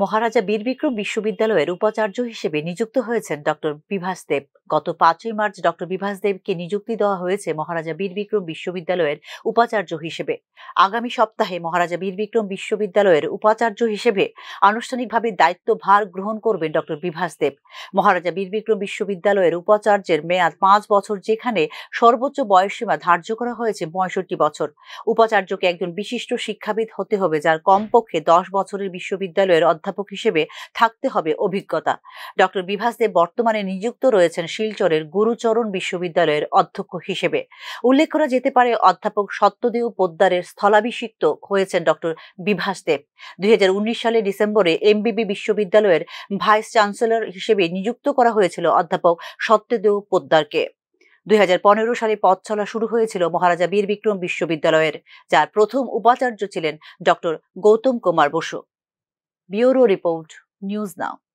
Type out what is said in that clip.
মহারাজা বীরবিক্রম বিশ্ববিদ্যালয়ের উপাচার্য হিসেবে নিযুক্ত হয়েছেন ডক্টর বিভাস দেব। গত 5ই মার্চ ডক্টর বিভাস দেবকে নিযুক্তি দেওয়া হয়েছে মহারাজা বীরবিক্রম বিশ্ববিদ্যালয়ের উপাচার্য হিসেবে। আগামী সপ্তাহে মহারাজা বীরবিক্রম বিশ্ববিদ্যালয়ের উপাচার্য হিসেবে আনুষ্ঠানিকভাবে দায়িত্বভার গ্রহণ করবেন ডক্টর বিভাস দেব। মহারাজা বীরবিক্রম বিশ্ববিদ্যালয়ের উপাচার্যের মেয়াদ 5 বছর, যেখানে সর্বোচ্চ বয়সসীমা ধার্য করা হয়েছে 65 বছর। উপাচার্যকে একজন বিশিষ্ট শিক্ষাবিদ হতে হবে, যার কমপক্ষে 10 বছরের বিশ্ববিদ্যালয়ের অধ্যাপক হিসেবে থাকতে হবে অভিজ্ঞতা। ডক্টর বিভাস দেব বর্তমানে নিযুক্ত রয়েছেন শিলচরের গুরুচরণ বিশ্ববিদ্যালয়ের অধ্যক্ষ হিসেবে। উল্লেখ করা যেতে পারে, অধ্যাপক সত্যদেব পোদ্দারের স্থলাভিষিক্ত হয়েছেন ডক্টর বিভাস দেব। 2019 সালে ডিসেম্বরে এমবিবি বিশ্ববিদ্যালয়ের ভাইস চ্যান্সেলর হিসেবে নিযুক্ত করা হয়েছিল অধ্যাপক সত্যদেব পোদ্দারকে। 2015 সালে পথ চলা শুরু হয়েছিল মহারাজা বীরবিক্রম বিশ্ববিদ্যালয়ের, যার প্রথম উপাচার্য ছিলেন doctor Gautam Kumar Basu. Bureau report, news নাও।